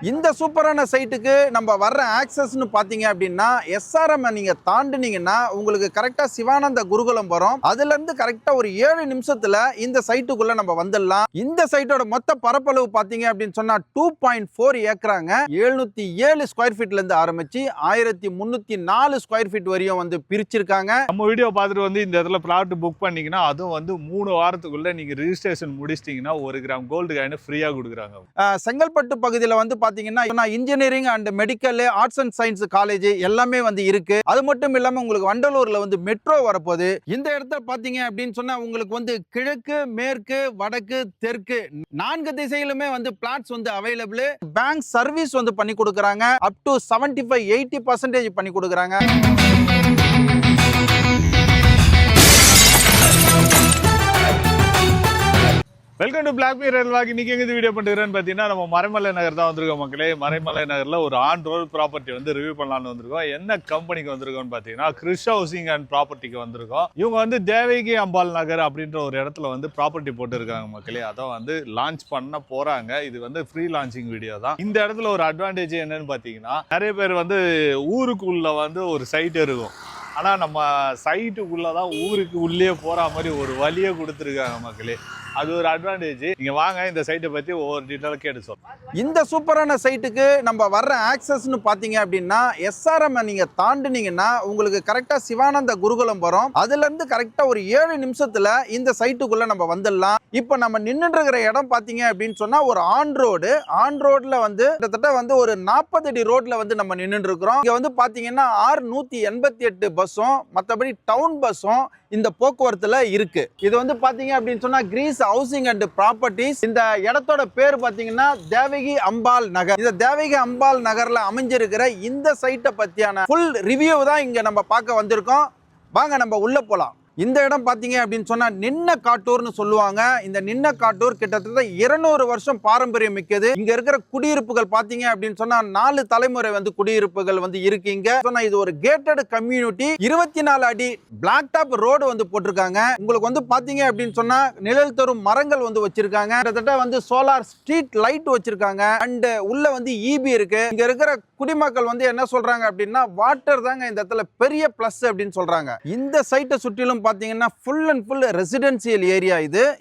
இந்த சூப்பரான சைட்டுக்கு நம்ம வர்ற ஆக்சஸ்னு பாத்தீங்க அப்படின்னா எஸ்ஆர்எம் நீங்க தாண்டினீங்கன்னா உங்களுக்கு கரெக்டா சிவானந்த குருகுலம் வரும். அதுல இருந்து கரெக்டா ஒரு 7 நிமிஷத்துல இந்த சைட்டுக்குள்ள நம்ம வந்துடலாம். இந்த சைட்டோட மொத்த பரப்பளவு பாத்தீங்க அப்படின்னு சொன்னா 2.4 ஏக்கராங்க. 707 ஸ்கொயர் ஃபீட்ல இருந்து ஆரம்பிச்சு 1304 ஸ்கொயர் ஃபீட் வரையும் வந்து பிரிச்சிருக்காங்க. நம்ம வீடியோ பார்த்துட்டு வந்து இந்த இடத்துல பிளாட் புக் பண்ணீங்கன்னா அதுவும் வந்து 3 வாரத்துக்குள்ள நீங்க ரிஜிஸ்ட்ரேஷன் முடிச்சிட்டீங்கன்னா 1 கிராம் கோல்டு காயின் ஃப்ரீயா கொடுக்குறாங்க. செங்கல்பட்டு பகுதியில் வந்து பாத்தீங்கன்னா engineering and medical arts and science college எல்லாமே வந்து இருக்கு. அது மட்டும் இல்லாம உங்களுக்கு வண்டலூர்ல வந்து மெட்ரோ வரப்போகுது. இந்த இடத்துல பாத்தீங்க அப்படின்னு சொன்னா உங்களுக்கு வந்து கிழக்கு, மேற்கு, வடக்கு, தெற்கு 4 திசையிலுமே வந்து பிளாட்ஸ் வந்து அவைலபிள். பேங்க் சர்வீஸ் வந்து பண்ணி கொடுக்குறாங்க. அப் டு 75-80% பண்ணி கொடுக்குறாங்க. Welcome to black mirror vlog. இன்னைக்கு எங்க வீடியோ பண்ணிருக்கேன்னு பாத்தீங்கன்னா நம்ம மறைமலை நகர் தான் வந்திருக்கோம் மக்களே. மறைமலை நகர்ல ஒரு ஆன் ரோல் ப்ராப்பர்ட்டி வந்து ரிவ்யூ பண்ணலாம்னு வந்திருக்கோம். என்ன கம்பெனிக்கு வந்திருக்கோம்னு பாத்தீங்கன்னா கிறிஸ் ஹவுசிங் அண்ட் ப்ராப்பர்ட்டிக்கு வந்திருக்கோம். இவங்க வந்து தேவகி அம்பாள் நகர் அப்படின்ற ஒரு இடத்துல வந்து ப்ராப்பர்ட்டி போட்டு இருக்காங்க மக்களே. அதை வந்து லான்ச் பண்ண போறாங்க. இது வந்து ஃப்ரீ லான்ச்சிங் வீடியோ தான். இந்த இடத்துல ஒரு அட்வான்டேஜ் என்னன்னு பாத்தீங்கன்னா நிறைய பேர் வந்து ஊருக்குள்ள வந்து ஒரு சைட் இருக்கும். ஆனா நம்ம சைட்டுக்குள்ளதான் ஊருக்கு உள்ளே போற மாதிரி ஒரு வழியை கொடுத்துருக்காங்க மக்களே. அது ஒரு அட்வான்டேஜ். நீங்க வாங்க இந்த சைட்டை பத்தி ஒவ்வொரு டீட்டெயிலும் கேட்டு சொல்லுங்க. இந்த சூப்பரான சைட்டுக்கு நம்ம வர்ற ஆக்சஸ்னு பாத்தீங்க அப்படின்னா எஸ்ஆர்எம் நீங்க தாண்டினீங்கன்னா உங்களுக்கு கரெக்டா சிவானந்த குருகுலம் வரும். அதுல இருந்து கரெக்டா ஒரு 7 நிமிஷத்துல இந்த சைட்டுக்குள்ள நம்ம வந்துடலாம். இப்ப நம்ம நின்றுட்டு இருக்கிற இடம் பாத்தீங்க அப்படின்னு சொன்னா ஒரு ஆன் ரோட்ல வந்து கிட்டத்தட்ட வந்து ஒரு 40 அடி ரோட்ல வந்து நம்ம நின்றுட்டு இருக்கிறோம். இங்க வந்து பாத்தீங்கன்னா 188 பஸ்ஸும் மற்றபடி டவுன் பஸ்ஸும் இந்த போக்குவரத்துல இருக்கு. இது வந்து பாத்தீங்க அப்படின்னு சொன்னா கிரீஸ் ஹவுசிங் அண்ட் ப்ராப்பர்ட்டிஸ். இந்த இடத்தோட பேர் பாத்தீங்கன்னா தேவகி அம்பாள் நகர். இந்த தேவகி அம்பாள் நகர்ல அமைஞ்சிருக்கிற இந்த சைட்டை பத்தியான ஃபுல் ரிவ்யூ தான் இங்க நம்ம பார்க்க வந்திருக்கோம். வாங்க நம்ம உள்ள போலாம். இந்த இடம் பாத்தீங்க அப்படின்னு சொன்னா நின்ன காட்டூர்னு சொல்லுவாங்க. இந்த நின்ன காட்டூர் கிட்டத்தட்ட 200 வருஷம் பாரம்பரியம் மிக்கது. இங்க இருக்கிற குடியிருப்புகள் பாத்தீங்க அப்படின்னு சொன்னா 4 தலைமுறை வந்து குடியிருப்புகள் வந்து இருக்கீங்க. இது ஒரு கேட்டட் கம்யூனிட்டி. 24 அடி பிளாக் டாப் ரோடு வந்து போட்டிருக்காங்க. உங்களுக்கு வந்து பாத்தீங்க அப்படின்னு சொன்னா நிழல் தரும் மரங்கள் வந்து வச்சிருக்காங்க. கிட்டத்தட்ட வந்து சோலார் ஸ்ட்ரீட் லைட் வச்சிருக்காங்க. அண்ட் உள்ள வந்து ஈபி இருக்கு. இங்க இருக்கிற குடிமக்கள் வந்து என்ன சொல்றாங்க அப்படின்னா வாட்டர் தாங்க இந்த இடத்துல பெரிய பிளஸ் அப்படின்னு சொல்றாங்க. இந்த சைட்டை சுற்றிலும் பாத்தீங்கன்னா full and full residential area.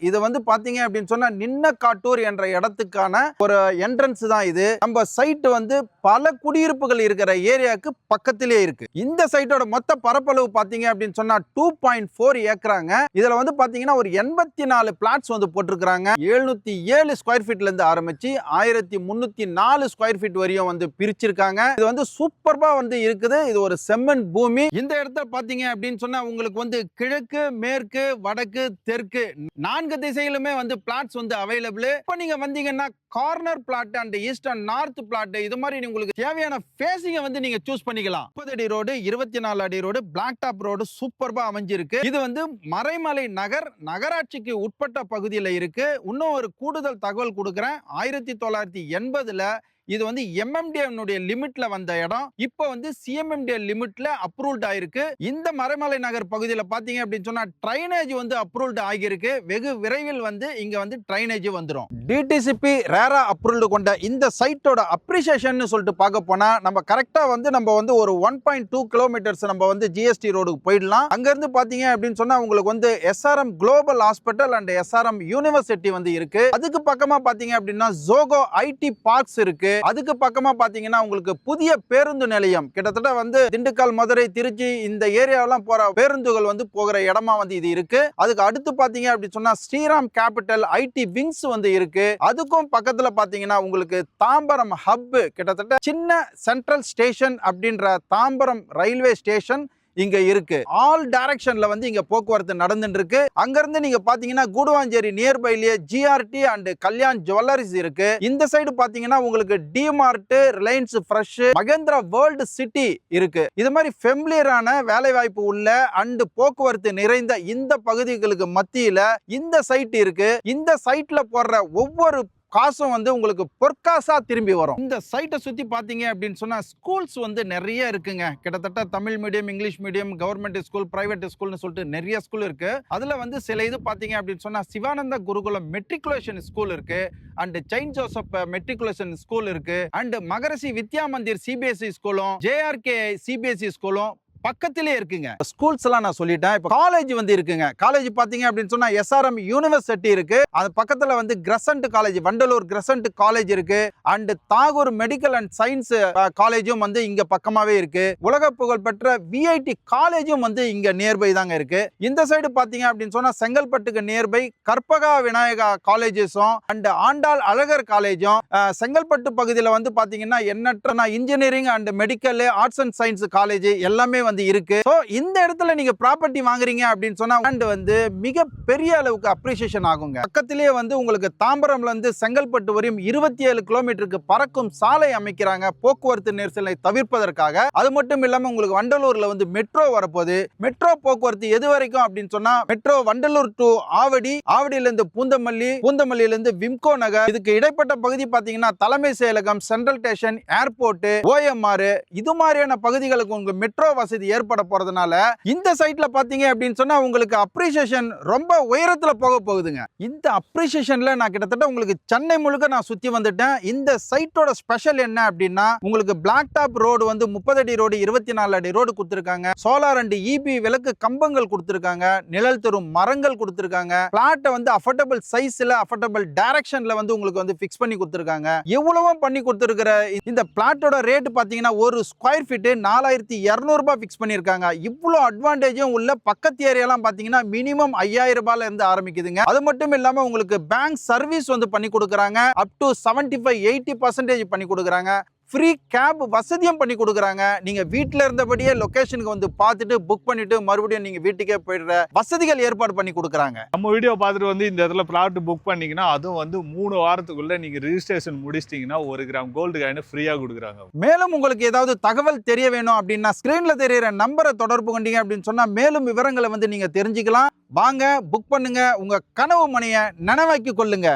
இது வந்து பாத்தீங்க அப்படின்னு சொன்னா நின்ன காட்டூர் என்ற இடத்துக்கான ஒரு என்ட்ரன்ஸ் தான் இது. நம்ம சைட் வந்து பல குடியிருப்புகள் இருக்கிற ஏரியாவுக்கு பக்கத்திலே இருக்கு. இந்த சைட்டோட மொத்த பரப்பளவு பாத்தீங்க அப்படின்னு சொன்னா 2.4 ஏக்கராங்க. இதுல வந்து பாத்தீங்கன்னா ஒரு 84 பிளாட்ஸ் வந்து போட்டிருக்காங்க. 707 ஸ்கொயர் ஃபீட்ல இருந்து ஆரம்பிச்சு 1304 ஸ்கொயர் ஃபீட் வரையும் வந்து பிரிச்சிருக்காங்க. இது வந்து சூப்பர்பா வந்து இருக்குது. இது ஒரு செம்மண் பூமி. இந்த இடத்துல பாத்தீங்க அப்படின்னு சொன்னா உங்களுக்கு வந்து கிழக்கு, மேற்கு, வடக்கு, தெற்கு 4 திசையிலுமே வந்து பிளாட்ஸ் வந்து அவைலபிள். இப்போ நீங்க வந்தீங்கன்னா corner plot and east and north plot இது மாதிரி உங்களுக்கு தேவையான ஃபேசிங்கை வந்து நீங்க சூஸ் பண்ணிக்கலாம். 30 அடி ரோடு, 24 அடி ரோடு, பிளாக் டாப் ரோடு சூப்பர்பா அமைஞ்சிருக்கு. இது வந்து மறைமலை நகர் நகராட்சிக்கு உட்பட்ட பகுதியில் இருக்கு. இன்னும் ஒரு கூடுதல் தகவல் கொடுக்குறேன். 1980ல இது வந்து எம்எம்டிஏ லிமிட்ல வந்த இடம். இப்போ வந்து சிஎம்எம்டிஏ லிமிட்ல அப்ரூவ்ட் ஆயிருக்கு. இந்த மறைமலை நகர் பகுதியில் பாத்தீங்க அப்படின்னு சொன்னா ட்ரைனேஜ் வந்து அப்ரூவ்ட் ஆகியிருக்கு. வெகு விரைவில் வந்து இங்க வந்து ட்ரைனேஜ் வந்துடும். டிடிசிபி ரேரா அப்ரூவ்டு கொண்ட இந்த சைட்டோட அப்ரிசியேஷன் சொல்லிட்டு பார்க்க போனா நம்ம கரெக்டா வந்து நம்ம வந்து ஒரு 1.2 கிலோமீட்டர்ஸ் நம்ம வந்து ஜிஎஸ்டி ரோடுக்கு போயிடலாம். அங்க இருந்து பாத்தீங்க அப்படின்னு சொன்னா உங்களுக்கு வந்து SRM global hospital and SRM university வந்து இருக்கு. அதுக்கு பக்கமா பாத்தீங்க அப்படின்னா ஜோகோ ஐடி பார்க்ஸ் இருக்கு. அதுக்கு பக்கமா பாத்தீங்கன்னா உங்களுக்கு புதிய பேருந்து நிலையம் கிட்டத்தட்ட வந்து திண்டுக்கல், மதுரை, திருச்சி இந்த ஏரியாவெல்லாம் போற பேருந்துகள் வந்து போகிற இடமா வந்து இது இருக்கு. அதுக்கு அடுத்து பாத்தீங்க அப்படி சொன்னா ஸ்ரீராம் கேபிட்டல் ஐடி விங்ஸ் வந்து இருக்கு. அதுக்கும் பக்கத்துல பாத்தீங்கன்னா உங்களுக்கு தாம்பரம் ஹப் கிட்டத்தட்ட சின்ன சென்ட்ரல் ஸ்டேஷன் அப்படின்ற தாம்பரம் ரயில்வே ஸ்டேஷன் இங்க இருக்கு. ஆல் டைரக்ஷன்ல வந்து இங்க போக்குவரத்து நடந்துட்டு இருக்கு. அங்க இருந்து நீங்க பாத்தீங்கன்னா கூடுவாஞ்சேரி நியர்பைலயே ஜிஆர்டி அண்ட் கல்யாண் ஜுவல்லரிஸ் இருக்கு. இந்த சைடு பாத்தீங்கன்னா உங்களுக்கு DMart, Reliance fresh, Mahindra world city இருக்கு. இது மாதிரி ஃபெமிலியரான வேலை வாய்ப்பு உள்ள அண்ட் போக்குவரத்து நிறைந்த இந்த பகுதிகளுக்கு மத்தியில இந்த சைட் இருக்கு. இந்த சைட்ல போடுற ஒவ்வொரு காசும் வந்து உங்களுக்கு பொற்காசா திரும்பி வரும். இந்த சைட்டை சுத்தி பாத்தீங்க அப்படின்னு சொன்னா ஸ்கூல்ஸ் வந்து நிறைய இருக்குங்க. கிட்டத்தட்ட Tamil medium, English medium, government school, private ஸ்கூல்னு சொல்லிட்டு நிறைய ஸ்கூல் இருக்கு. அதுல வந்து சில இது பாத்தீங்க அப்படின்னு சொன்னா சிவானந்த குருகுலம் மெட்ரிகுலேஷன் ஸ்கூல் இருக்கு, and Saint Joseph matriculation school இருக்கு, அண்ட் மகரிஷி வித்யா மந்திர் சிபிஎஸ்இ ஸ்கூலும் ஜேஆர்கே சிபிஎஸ்இ ஸ்கூலும் பக்கத்திலே இருக்குங்க. ஸ்கூல்ஸ் எல்லாம் நான் சொல்லிட்டேன். இப்போ காலேஜ் வந்து இருக்குங்க. காலேஜ் பாத்தீங்க அப்படின்னு சொன்னா எஸ்ஆர்எம் யூனிவர்சிட்டி இருக்கு. அது பக்கத்துல வந்து Crescent college, Vandalur Crescent college இருக்கு, and Tagore medical and science காலேஜும் வந்து இங்க பக்கமாவே இருக்கு. உலக புகழ் பெற்ற விஐடி காலேஜும் வந்து இங்க நியர்பை தாங்க இருக்கு. இந்த சைடு பாத்தீங்க அப்படின்னு சொன்னா செங்கல்பட்டுக்கு நியர்பை கற்பகா விநாயகா காலேஜஸும் அண்ட் ஆண்டாள் அழகர் காலேஜும், செங்கல்பட்டு பகுதியில் வந்து பாத்தீங்கன்னா எண்ணற்ற engineering and medical, arts and science college எல்லாமே வந்து இருக்கு. சோ இந்த இடத்துல நீங்க ப்ராப்பர்ட்டி வாங்குறீங்க அப்படின்னு சொன்னா லேண்ட் வந்து மிக பெரிய அளவுக்கு அப்ரிசியேஷன் ஆகுங்க. பக்கத்திலேயே வந்து உங்களுக்கு தாம்பரம்ல இருந்து செங்கல்பட்டு வரையும் 27 கிலோமீட்டருக்கு பறக்கும் சாலை அமைக்கிறாங்க, போக்குவரத்து நெரிசலை தவிர்ப்பதற்காக. அது மட்டும் இல்லாம உங்களுக்கு வண்டலூர்ல வந்து மெட்ரோ வரப்போகுது. மெட்ரோ போக்குவரத்து எது வரைக்கும் அப்படின்னு சொன்னா மெட்ரோ வண்டலூர் டு ஆவடி, ஆவடியில இருந்து பூந்தமல்லி, பூந்தமல்லியில இருந்து விம்கோ நகர். இதுக்கு இடைப்பட்ட பகுதி பாத்தீங்கன்னா தலைமை செயலகம், சென்ட்ரல் ஸ்டேஷன், ஏர்போர்ட், ஓஎம்ஆர், இது மாதிரியான பகுதிகளுக்கு உங்களுக்கு மெட்ரோ வசதி ஏற்பட போறதுனால இந்த சைட்ல பாத்தீங்க அப்படின்னு சொன்னா உங்களுக்கு அப்ரிசியேஷன் ரொம்ப உயரத்துல போக போகுதுங்க. இந்த அப்ரிசியேஷன்ல நான் கிட்டத்தட்ட உங்களுக்கு சென்னை முழுக்க நான் சுத்தி வந்துட்டேன். இந்த சைட்டோட ஸ்பெஷல் என்ன அப்படின்னா உங்களுக்கு பிளாக் டாப் ரோடு வந்து 30 அடி ரோடு, 24 அடி ரோடு கொடுத்திருக்காங்க. சோலார் அண்ட் இபி விளக்கு கம்பங்கள் கொடுத்திருக்காங்க, நிழல் தரும் மரங்கள் கொடுத்திருக்காங்க. பிளாட்டை வந்து அஃபோர்டபிள் சைஸ்ல, அஃபோர்டபிள் டைரக்ஷன்ல வந்து உங்களுக்கு வந்து ஃபிக்ஸ் பண்ணி கொடுத்திருக்காங்க. எவ்வளவு பண்ணி கொடுத்திருக்கிற இந்த பிளாட்டோட ரேட் பாத்தீங்கன்னா ஒரு ஸ்கொயர் ஃபீட் 4200 ரூபாய் ஃபிக்ஸ் பண்ணிருக்காங்க. இவ்வளவு அட்வான்டேஜும் உள்ள பக்கத்து ஏரியாலாம் பாத்தீங்கன்னா மினிமம் 5000 ரூபாயில இருந்து ஆரம்பிக்குதுங்க. அது மட்டும் இல்லாம உங்களுக்கு பேங்க் சர்வீஸ் வந்து பண்ணி கொடுக்குறாங்க. அப் டு 75-80% பண்ணி கொடுக்குறாங்க. ஃப்ரீ கேப் வசதியும் பண்ணி கொடுக்குறாங்க. நீங்க வீட்டில் இருந்தபடியே லொகேஷனுக்கு வந்து பார்த்துட்டு புக் பண்ணிட்டு மறுபடியும் நீங்க வீட்டுக்கே போயிடுற வசதிகள் ஏற்பாடு பண்ணி கொடுக்குறாங்க. நம்ம வீடியோ பார்த்துட்டு வந்து இந்த இடத்துல பிளாட் புக் பண்ணீங்கன்னா அதுவும் வந்து 3 வாரத்துக்குள்ள நீங்க ரிஜிஸ்ட்ரேஷன் முடிச்சிட்டீங்கன்னா 1 கிராம் கோல்டு காயின் ஃப்ரீயா கொடுக்குறாங்க. மேலும் உங்களுக்கு ஏதாவது தகவல் தெரிய வேணும் அப்படின்னா ஸ்கிரீன்ல தெரியுற நம்பரை தொடர்பு கொண்டீங்க அப்படின்னு சொன்னா மேலும் விவரங்களை வந்து நீங்க தெரிஞ்சுக்கலாம். வாங்க, புக் பண்ணுங்க, உங்க கனவு மனையை நனவாக்கி கொள்ளுங்க.